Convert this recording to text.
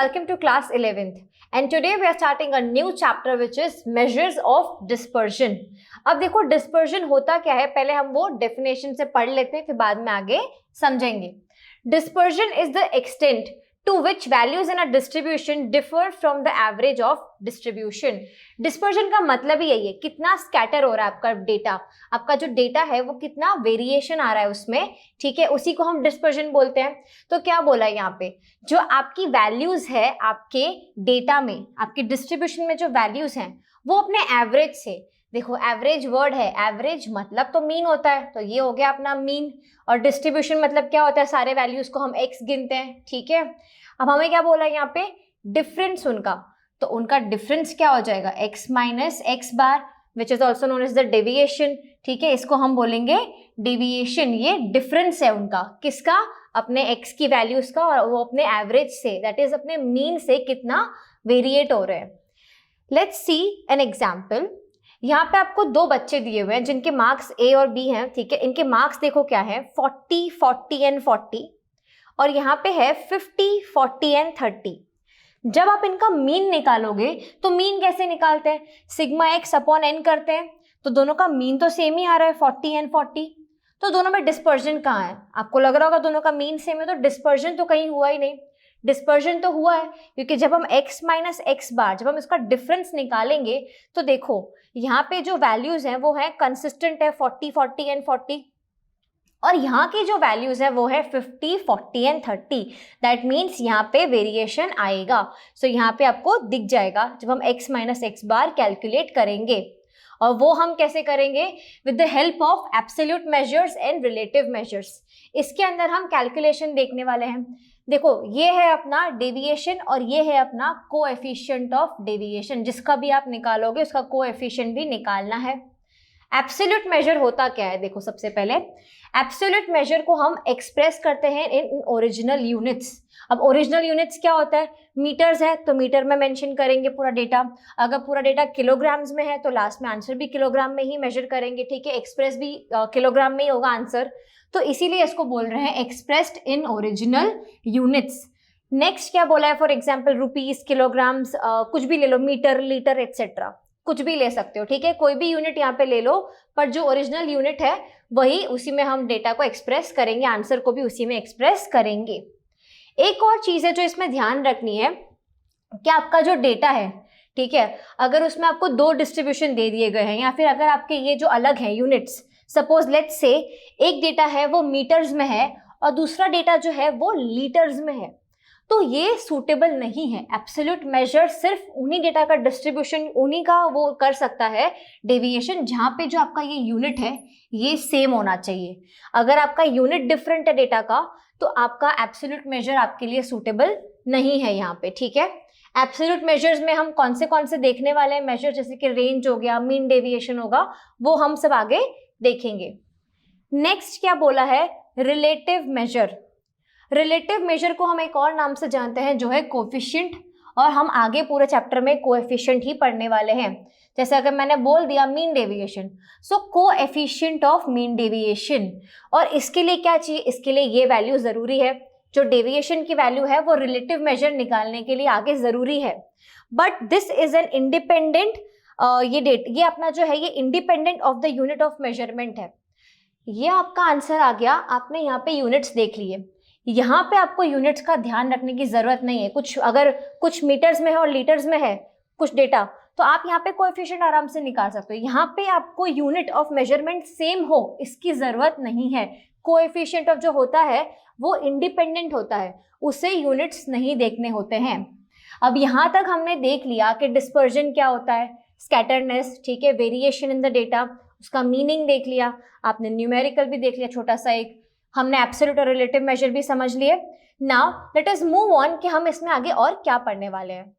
welcome to class 11th and today we are starting a new chapter which is measures of dispersion. अब देखो dispersion होता क्या है, पहले हम वो definition से पढ़ लेते हैं फिर बाद में आगे समझेंगे. Dispersion is the extent to which values in a distribution differ from the average of distribution. Dispersion का मतलब ही यही है, कितना scatter हो रहा है आपका डेटा, आपका जो डेटा है वो कितना वेरिएशन आ रहा है उसमें, ठीक है, उसी को हम डिस्पर्जन बोलते हैं. तो क्या बोला है यहाँ पे, जो आपकी वैल्यूज है आपके डेटा में, आपके डिस्ट्रीब्यूशन में जो वैल्यूज हैं वो अपने एवरेज से, देखो एवरेज वर्ड है, एवरेज मतलब तो मीन होता है, तो ये हो गया अपना मीन, और डिस्ट्रीब्यूशन मतलब क्या होता है, सारे वैल्यूज को हम x गिनते हैं, ठीक है. अब हमें क्या बोला है यहाँ पे, डिफरेंस उनका, तो उनका डिफरेंस क्या हो जाएगा, x minus x bar which is also known as the deviation, ठीक है, इसको हम बोलेंगे डेविएशन. ये डिफरेंस है उनका, किसका, अपने x की वैल्यूज का, और वो अपने एवरेज से, दैट इज अपने मीन से कितना वेरिएट हो रहे हैं. Let's see an example. यहाँ पे आपको दो बच्चे दिए हुए हैं जिनके मार्क्स A और B हैं, ठीक है. इनके मार्क्स देखो क्या है, 40, 40 एंड 40, और यहाँ पे है 50, 40 एंड 30. जब आप इनका मीन निकालोगे तो मीन कैसे निकालते हैं, सिग्मा x अपॉन n करते हैं, तो दोनों का मीन तो सेम ही आ रहा है 40 एंड 40, तो दोनों में डिस्पर्जन कहाँ है, आपको लग रहा होगा दोनों का मीन सेम है, तो डिस्पर्जन तो कहीं हुआ ही नहीं. डिस्पर्जन तो हुआ है क्योंकि जब हम x माइनस एक्स बार, जब हम इसका डिफरेंस निकालेंगे तो देखो यहाँ पे जो वैल्यूज हैं वो है कंसिस्टेंट है 40, 40 एंड 40, और यहाँ की जो वैल्यूज है वो है 50, 40 एंड 30. दैट मीन्स यहाँ पे वेरिएशन आएगा. सो यहाँ पे आपको दिख जाएगा जब हम x माइनस एक्स बार कैलकुलेट करेंगे, और वो हम कैसे करेंगे, with the help of absolute measures and relative measures. इसके अंदर हम कैलकुलेशन देखने वाले हैं. देखो ये है अपना डेविएशन और ये है अपना कोएफिशिएंट ऑफ डेविएशन, जिसका भी आप निकालोगे उसका कोएफिशिएंट भी निकालना है. एब्सोल्यूट मेजर होता क्या है, देखो सबसे पहले एब्सोल्यूट मेजर को हम एक्सप्रेस करते हैं इन ओरिजिनल यूनिट्स. अब ओरिजिनल यूनिट्स क्या होता है, मीटर्स है तो मीटर में मेंशन करेंगे पूरा डेटा, अगर पूरा डेटा किलोग्राम्स में है तो लास्ट में आंसर भी किलोग्राम में ही मेजर करेंगे, ठीक है, एक्सप्रेस भी किलोग्राम में ही होगा आंसर, तो इसीलिए इसको बोल रहे हैं expressed in original units. Next क्या बोला है, फॉर एग्जाम्पल रुपीज, किलोग्राम्स, कुछ भी ले लो, मीटर, लीटर एक्सेट्रा, कुछ भी ले सकते हो, ठीक है, कोई भी यूनिट यहाँ पे ले लो, पर जो ओरिजिनल यूनिट है वही, उसी में हम डेटा को एक्सप्रेस करेंगे, आंसर को भी उसी में एक्सप्रेस करेंगे. एक और चीज़ है जो इसमें ध्यान रखनी है कि आपका जो डेटा है, ठीक है, अगर उसमें आपको दो डिस्ट्रीब्यूशन दे दिए गए हैं या फिर अगर आपके ये जो अलग हैं यूनिट्स, सपोज लेट्स से एक डेटा है वो मीटर्स में है और दूसरा डेटा जो है वो लीटर्स में है, तो ये सूटेबल नहीं है. एब्सोल्यूट मेजर सिर्फ उन्हीं डेटा का डिस्ट्रीब्यूशन, उन्हीं का वो कर सकता है डेविएशन जहाँ पे जो आपका ये यूनिट है ये सेम होना चाहिए. अगर आपका यूनिट डिफरेंट है डेटा का तो आपका एब्सोल्यूट मेजर आपके लिए सूटेबल नहीं है यहाँ पे, ठीक है. एब्सोल्यूट मेजर्स में हम कौन से देखने वाले हैं मेजर, जैसे कि रेंज हो गया, मीन डेविएशन होगा, वो हम सब आगे देखेंगे. नेक्स्ट क्या बोला है, रिलेटिव मेजर. रिलेटिव मेजर को हम एक और नाम से जानते हैं जो है कोएफिशिएंट, और हम आगे पूरे चैप्टर में कोएफिशिएंट ही पढ़ने वाले हैं. जैसे अगर मैंने बोल दिया mean deviation, so coefficient of mean deviation, और इसके लिए क्या चाहिए, इसके लिए ये वैल्यू ज़रूरी है, जो डेविएशन की वैल्यू है वो रिलेटिव मेजर निकालने के लिए आगे ज़रूरी है. But this is an independent, ये अपना जो है ये independent of the unit of measurement है. ये आपका आंसर आ गया, आपने यहाँ पे यूनिट्स देख लिए, यहाँ पे आपको यूनिट्स का ध्यान रखने की जरूरत नहीं है. अगर कुछ मीटर्स में है और लीटर्स में है कुछ डेटा, तो आप यहाँ पे कोएफिशिएंट आराम से निकाल सकते हो. यहाँ पे आपको यूनिट ऑफ मेजरमेंट सेम हो इसकी जरूरत नहीं है. कोएफिशिएंट ऑफ जो होता है वो इंडिपेंडेंट होता है, उसे यूनिट्स नहीं देखने होते हैं. अब यहाँ तक हमने देख लिया कि डिस्पर्जन क्या होता है, स्कैटरनेस, ठीक है, वेरिएशन इन द डेटा, उसका मीनिंग देख लिया आपने, न्यूमेरिकल भी देख लिया छोटा सा एक, हमने एब्सोल्यूट और रिलेटिव मेजर भी समझ लिए. Now let us move on कि हम इसमें आगे और क्या पढ़ने वाले हैं.